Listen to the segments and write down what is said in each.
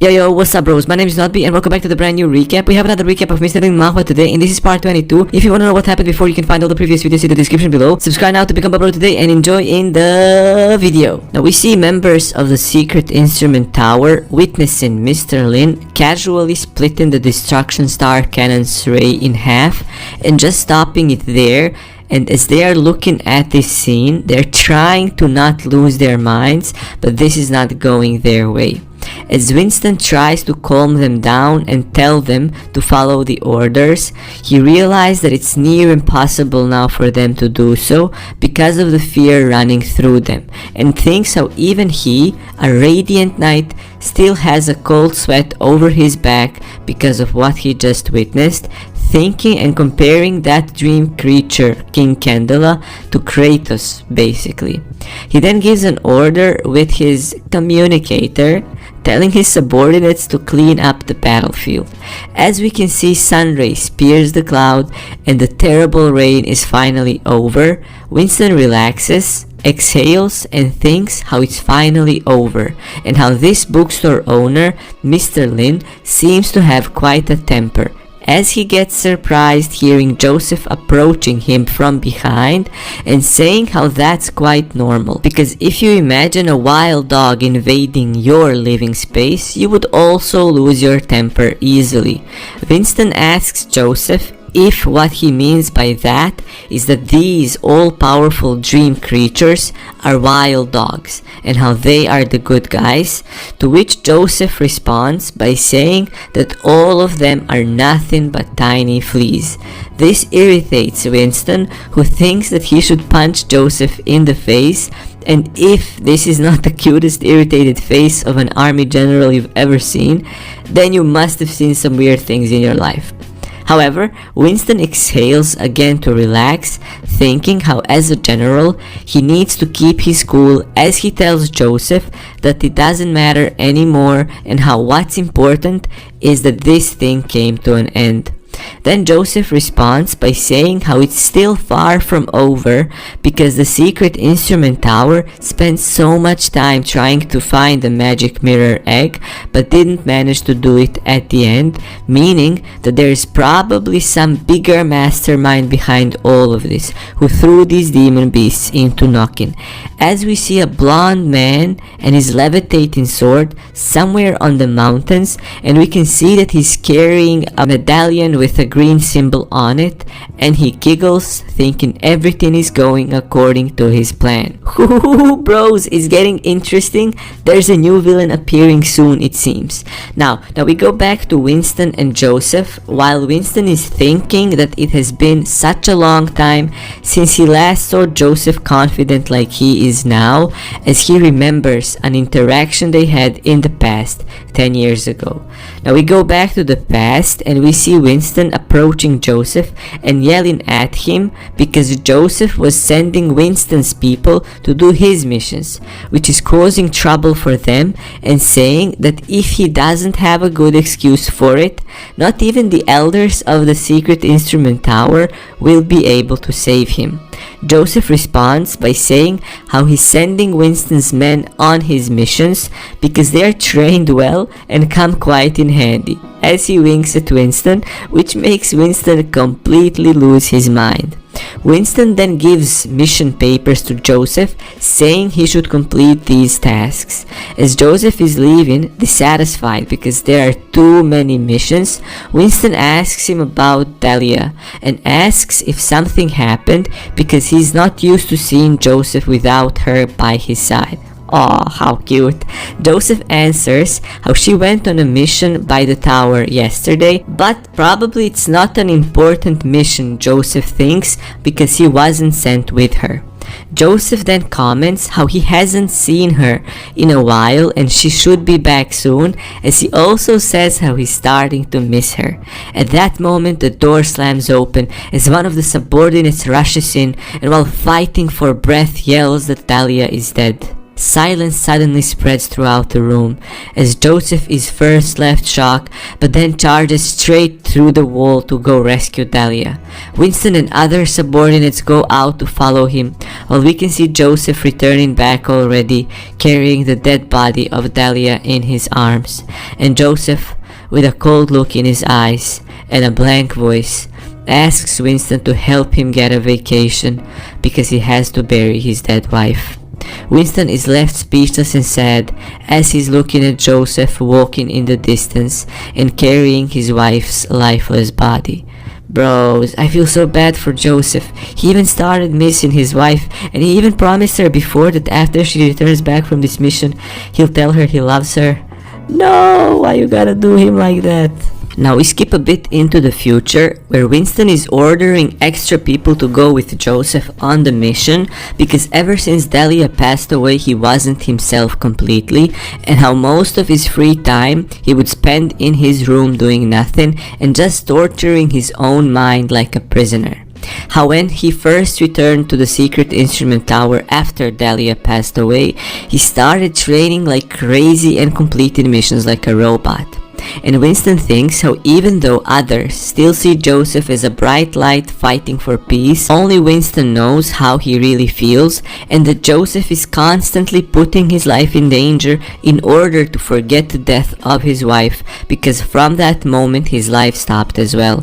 Yo, what's up bros? My name is Notby and welcome back to the brand new recap. We have another recap of Mr. Lin Manhwa today and this is part 22. If you want to know what happened before, you can find all the previous videos in the description below. Subscribe now to become a bro today and enjoy in the video. Now we see members of the secret instrument tower witnessing Mr. Lin casually splitting the destruction star cannon's ray in half and just stopping it there. And as they are looking at this scene, they're trying to not lose their minds, but this is not going their way. As Winston tries to calm them down and tell them to follow the orders, he realizes that it's near impossible now for them to do so because of the fear running through them, and thinks how even he, a radiant knight, still has a cold sweat over his back because of what he just witnessed, thinking and comparing that dream creature, King Candela, to Kratos, basically. He then gives an order with his communicator, telling his subordinates to clean up the battlefield. As we can see, sun rays pierce the cloud and the terrible rain is finally over. Winston relaxes, exhales, and thinks how it's finally over, and how this bookstore owner, Mr. Lin, seems to have quite a temper, as he gets surprised hearing Joseph approaching him from behind and saying how that's quite normal, because if you imagine a wild dog invading your living space, you would also lose your temper easily. Winston asks Joseph if what he means by that is that these all-powerful dream creatures are wild dogs and how they are the good guys, to which Joseph responds by saying that all of them are nothing but tiny fleas. This irritates Winston, who thinks that he should punch Joseph in the face, and if this is not the cutest irritated face of an army general you've ever seen, then you must have seen some weird things in your life. However, Winston exhales again to relax, thinking how as a general, he needs to keep his cool as he tells Joseph that it doesn't matter anymore and how what's important is that this thing came to an end. Then Joseph responds by saying how it's still far from over because the secret instrument tower spent so much time trying to find the magic mirror egg but didn't manage to do it at the end, meaning that there is probably some bigger mastermind behind all of this who threw these demon beasts into Nokken. As we see a blonde man and his levitating sword somewhere on the mountains, and we can see that he's carrying a medallion with a green symbol on it, and he giggles thinking everything is going according to his plan. Ooh, bros, it's getting interesting. There's a new villain appearing soon, it seems. Now we go back to Winston and Joseph, while Winston is thinking that it has been such a long time since he last saw Joseph confident like he is now, as he remembers an interaction they had in the past 10 years ago. Now we go back to the past and we see Winston approaching Joseph and yelling at him because Joseph was sending Winston's people to do his missions, which is causing trouble for them, and saying that if he doesn't have a good excuse for it, not even the elders of the secret instrument tower will be able to save him. Joseph responds by saying how he's sending Winston's men on his missions because they are trained well and come quite in handy, as he winks at Winston, which makes Winston completely lose his mind. Winston then gives mission papers to Joseph, saying he should complete these tasks. As Joseph is leaving, dissatisfied because there are too many missions, Winston asks him about Dahlia and asks if something happened because he's not used to seeing Joseph without her by his side. Aw, how cute. Joseph answers how she went on a mission by the tower yesterday, but probably it's not an important mission, Joseph thinks, because he wasn't sent with her. Joseph then comments how he hasn't seen her in a while and she should be back soon, as he also says how he's starting to miss her. At that moment, the door slams open as one of the subordinates rushes in and while fighting for breath yells that Dahlia is dead. Silence suddenly spreads throughout the room as Joseph is first left shocked but then charges straight through the wall to go rescue Dahlia. Winston and other subordinates go out to follow him while we can see Joseph returning back already, carrying the dead body of Dahlia in his arms. And Joseph, with a cold look in his eyes and a blank voice, asks Winston to help him get a vacation because he has to bury his dead wife. Winston is left speechless and sad as he's looking at Joseph walking in the distance and carrying his wife's lifeless body. Bros, I feel so bad for Joseph. He even started missing his wife, and he even promised her before that after she returns back from this mission, he'll tell her he loves her. No, why you gotta do him like that? Now we skip a bit into the future, where Winston is ordering extra people to go with Joseph on the mission because ever since Dahlia passed away he wasn't himself completely, and how most of his free time he would spend in his room doing nothing and just torturing his own mind like a prisoner. How when he first returned to the secret instrument tower after Dahlia passed away, he started training like crazy and completing missions like a robot. And Winston thinks how even though others still see Joseph as a bright light fighting for peace, only Winston knows how he really feels, and that Joseph is constantly putting his life in danger in order to forget the death of his wife, because from that moment his life stopped as well.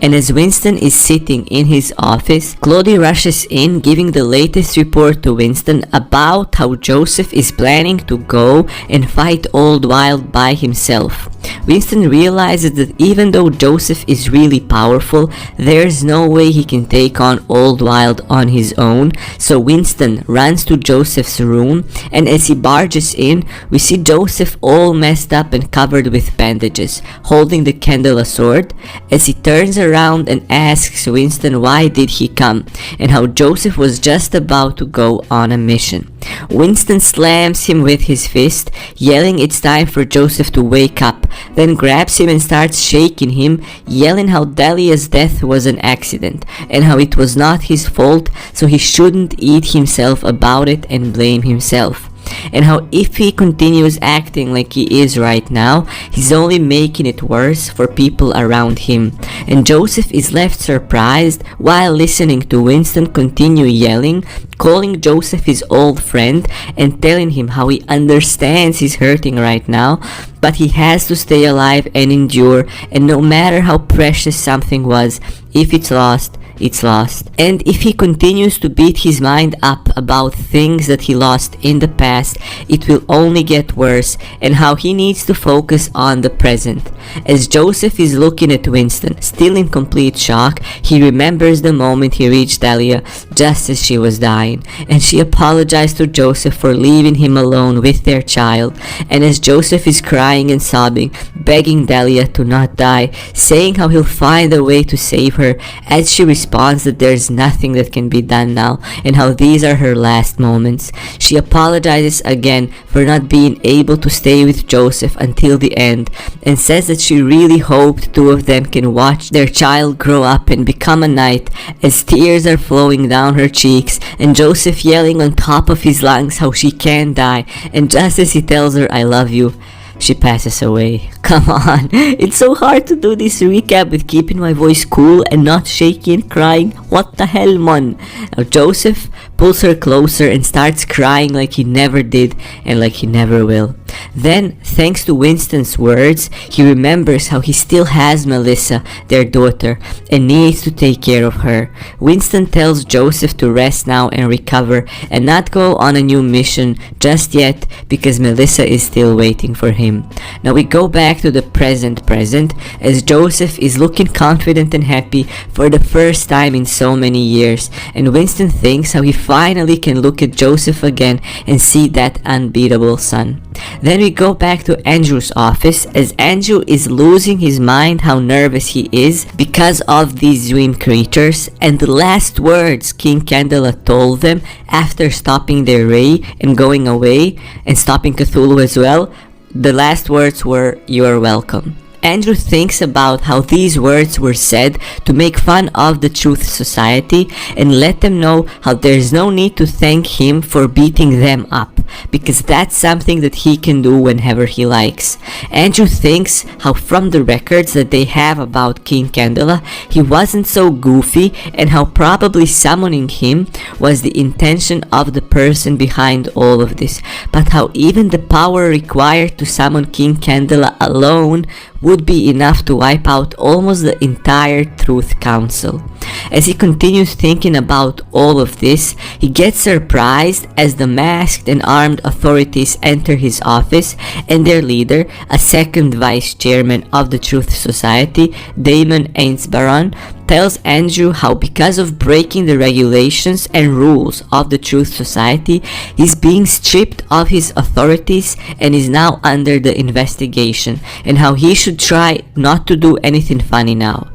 And as Winston is sitting in his office, Claudie rushes in giving the latest report to Winston about how Joseph is planning to go and fight Old Wild by himself. Winston realizes that even though Joseph is really powerful, there's no way he can take on Old Wild on his own, so Winston runs to Joseph's room, and as he barges in, we see Joseph all messed up and covered with bandages, holding the candle a sword, as he turns around and asks Winston why did he come, and how Joseph was just about to go on a mission. Winston slams him with his fist, yelling it's time for Joseph to wake up, then grabs him and starts shaking him, yelling how Dahlia's death was an accident, and how it was not his fault, so he shouldn't eat himself about it and blame himself. And how if he continues acting like he is right now, he's only making it worse for people around him. And Joseph is left surprised while listening to Winston continue yelling, calling Joseph his old friend and telling him how he understands he's hurting right now, but he has to stay alive and endure, and no matter how precious something was, if it's lost, it's lost. And if he continues to beat his mind up about things that he lost in the past, it will only get worse, and how he needs to focus on the present. As Joseph is looking at Winston, still in complete shock, he remembers the moment he reached Dahlia just as she was dying, and she apologized to Joseph for leaving him alone with their child. And as Joseph is crying and sobbing, begging Dahlia to not die, saying how he'll find a way to save her, as she responds that there's nothing that can be done now, and how these are her last moments. She apologizes again for not being able to stay with Joseph until the end, and says that she really hoped two of them can watch their child grow up and become a knight, as tears are flowing down her cheeks, and Joseph yelling on top of his lungs how she can die, and just as he tells her I love you, she passes away. Come on, it's so hard to do this recap with keeping my voice cool and not shaky and crying. What the hell, man? Now Joseph pulls her closer and starts crying like he never did and like he never will. Then, thanks to Winston's words, he remembers how he still has Melissa, their daughter, and needs to take care of her. Winston tells Joseph to rest now and recover and not go on a new mission just yet because Melissa is still waiting for him. Now we go back to the present as Joseph is looking confident and happy for the first time in so many years, and Winston thinks how he finally can look at Joseph again and see that unbeatable son. Then we go back to Andrew's office as Andrew is losing his mind how nervous he is because of these dream creatures, and the last words King Candela told them after stopping their ray and going away and stopping Cthulhu as well, the last words were, "You're welcome." Andrew thinks about how these words were said to make fun of the Truth Society and let them know how there's no need to thank him for beating them up, because that's something that he can do whenever he likes. Andrew thinks how from the records that they have about King Candela, he wasn't so goofy, and how probably summoning him was the intention of the person behind all of this, but how even the power required to summon King Candela alone would be enough to wipe out almost the entire Truth Council. As he continues thinking about all of this, he gets surprised as the masked and armed authorities enter his office, and their leader, a second vice chairman of the Truth Society, Damon Ainsbaron, tells Andrew how because of breaking the regulations and rules of the Truth Society, he's being stripped of his authorities and is now under the investigation, and how he should try not to do anything funny now.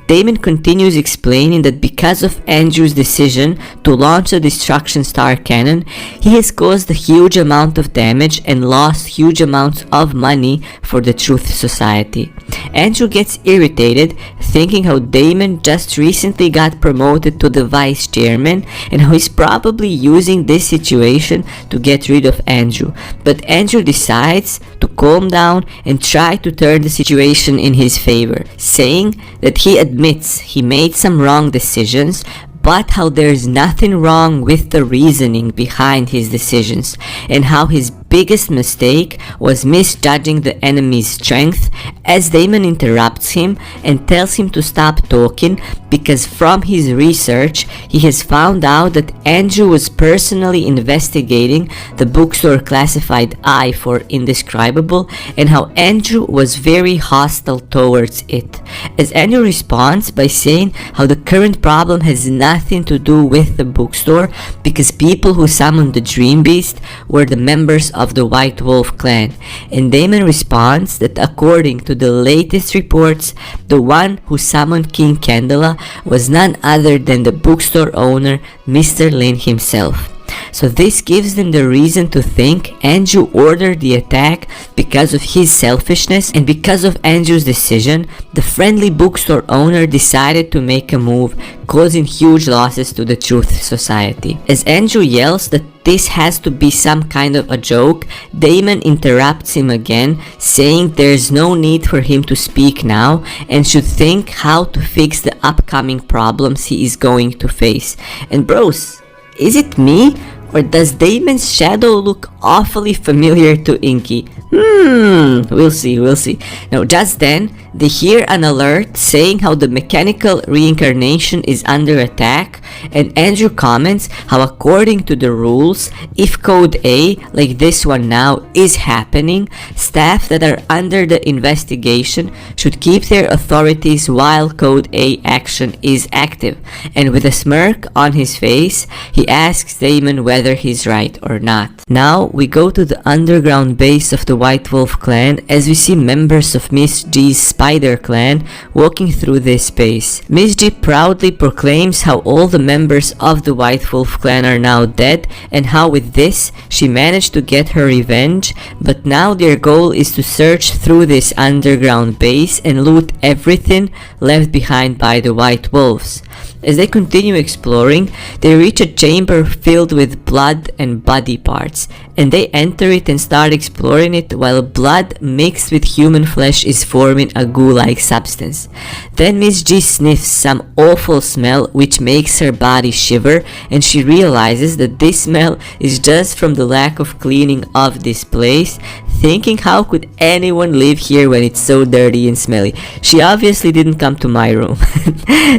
Damon continues explaining that because of Andrew's decision to launch a Destruction Star cannon, he has caused a huge amount of damage and lost huge amounts of money for the Truth Society. Andrew gets irritated, thinking how Damon just recently got promoted to the vice chairman and how he's probably using this situation to get rid of Andrew. But Andrew decides to calm down and try to turn the situation in his favor, saying that he admits he made some wrong decisions, but how there's nothing wrong with the reasoning behind his decisions, and how his biggest mistake was misjudging the enemy's strength, as Damon interrupts him and tells him to stop talking because from his research he has found out that Andrew was personally investigating the bookstore classified I for indescribable, and how Andrew was very hostile towards it. As Andrew responds by saying how the current problem has nothing to do with the bookstore because people who summoned the Dream Beast were the members of the White Wolf clan, and Damon responds that according to the latest reports, the one who summoned King Candela was none other than the bookstore owner, Mr. Lin himself. So this gives them the reason to think Andrew ordered the attack because of his selfishness, and because of Andrew's decision, the friendly bookstore owner decided to make a move, causing huge losses to the Truth Society. As Andrew yells that this has to be some kind of a joke, Damon interrupts him again, saying there's no need for him to speak now and should think how to fix the upcoming problems he is going to face. And bros, is it me? Or does Damon's shadow look awfully familiar to Inky? We'll see. Now, just then, they hear an alert saying how the mechanical reincarnation is under attack, and Andrew comments how according to the rules, if Code A, like this one now, is happening, staff that are under the investigation should keep their authorities while Code A action is active. And with a smirk on his face, he asks Damon whether he's right or not. Now, we go to the underground base of the White Wolf clan as we see members of Miss G's Spider clan walking through this space. Miss G proudly proclaims how all the members of the White Wolf clan are now dead, and how with this she managed to get her revenge, but now their goal is to search through this underground base and loot everything left behind by the White Wolves. As they continue exploring, they reach a chamber filled with blood and body parts, and they enter it and start exploring it while blood mixed with human flesh is forming a goo-like substance. Then Miss G sniffs some awful smell which makes her body shiver, and she realizes that this smell is just from the lack of cleaning of this place, thinking how could anyone live here when it's so dirty and smelly. She obviously didn't come to my room.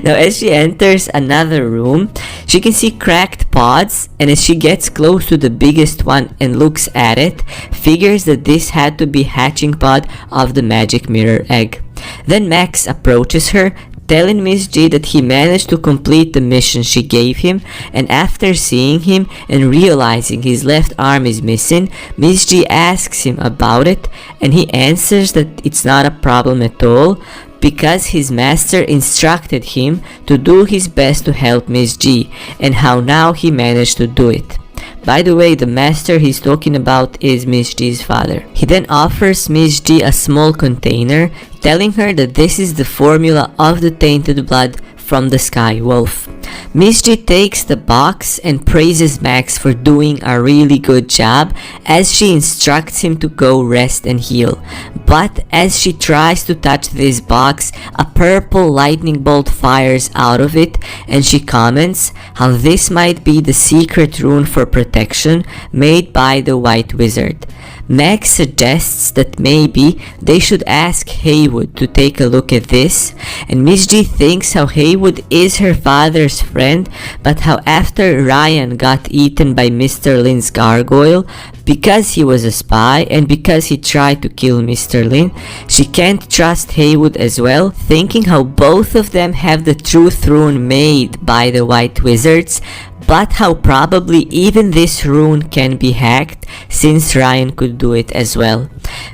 Now as she enters another room, she can see cracked pods, and as she gets close to the biggest one and looks at it, figures that this had to be hatching pod of the magic mirror egg. Then Max approaches her, telling Miss G that he managed to complete the mission she gave him, and after seeing him and realizing his left arm is missing, Miss G asks him about it, and he answers that it's not a problem at all because his master instructed him to do his best to help Miss G, and how now he managed to do it. By the way, the master he's talking about is Miss G's father. He then offers Miss G a small container, telling her that this is the formula of the tainted blood from the Sky Wolf. Miss G takes the box and praises Max for doing a really good job as she instructs him to go rest and heal. But as she tries to touch this box, a purple lightning bolt fires out of it, and she comments how this might be the secret rune for protection made by the White Wizard. Max suggests that maybe they should ask Haywood to take a look at this, and Miss G thinks how Haywood is her father's friend, but how after Ryan got eaten by Mr. Lin's gargoyle, because he was a spy and because he tried to kill Mr. Lin, she can't trust Haywood as well, thinking how both of them have the truth rune made by the White Wizards, but how probably even this rune can be hacked since Ryan could do it as well.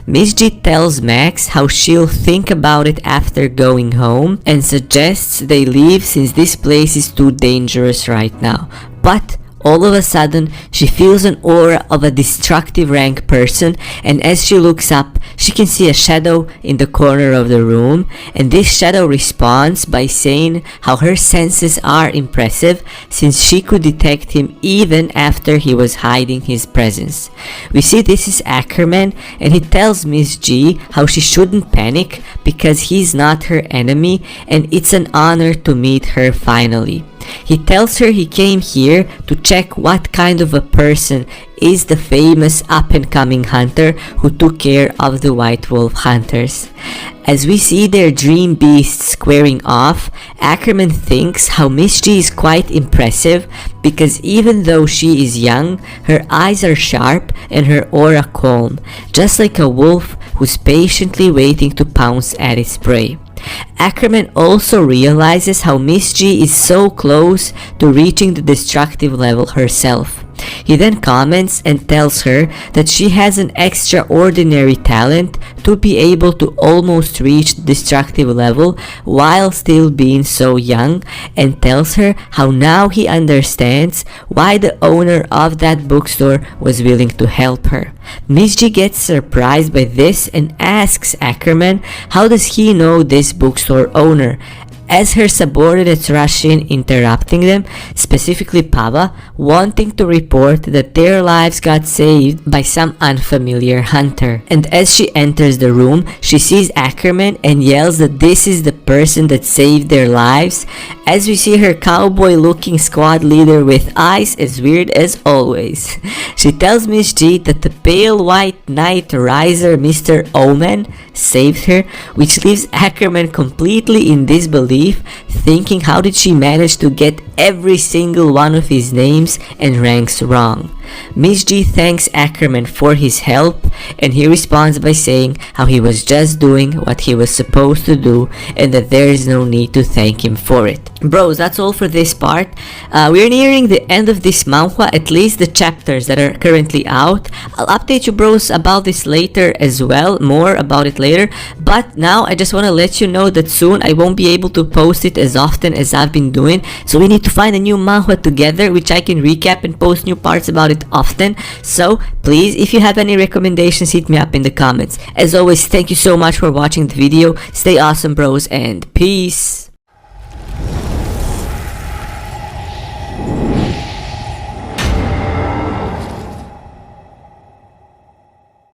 Miss G tells Max how she'll think about it after going home and suggests they leave since this place is too dangerous right now. But all of a sudden, she feels an aura of a destructive rank person, and as she looks up, she can see a shadow in the corner of the room, and this shadow responds by saying how her senses are impressive since she could detect him even after he was hiding his presence. We see this is Ackerman, and he tells Miss G how she shouldn't panic because he's not her enemy, and it's an honor to meet her finally. He tells her he came here to check what kind of a person is the famous up-and-coming hunter who took care of the White Wolf hunters. As we see their dream beasts squaring off, Ackerman thinks how Miss G is quite impressive because even though she is young, her eyes are sharp and her aura calm, just like a wolf who's patiently waiting to pounce at its prey. Ackerman also realizes how Miss G is so close to reaching the destructive level herself. He then comments and tells her that she has an extraordinary talent to be able to almost reach the destructive level while still being so young, and tells her how now he understands why the owner of that bookstore was willing to help her. Miss G gets surprised by this and asks Ackerman how does he know this bookstore owner, as her subordinates rush in, interrupting them, specifically Pava, wanting to report that their lives got saved by some unfamiliar hunter. And as she enters the room, she sees Ackerman and yells that this is the person that saved their lives, as we see her cowboy-looking squad leader with eyes as weird as always. She tells Miss G that the pale white knight riser Mr. Omen saved her, which leaves Ackerman completely in disbelief, thinking how did she manage to get every single one of his names and ranks wrong. Miss G thanks Ackerman for his help, and he responds by saying how he was just doing what he was supposed to do and that there is no need to thank him for it. Bros, that's all for this part. We're nearing the end of this manhwa, at least the chapters that are currently out. I'll update you bros about this later as well, more about it later, but now I just want to let you know that soon I won't be able to post it as often as I've been doing, so we need to find a new manhwa together which I can recap and post new parts about it often. So please, if you have any recommendations, hit me up in the comments. As always, thank you so much for watching the video. Stay awesome bros, and peace.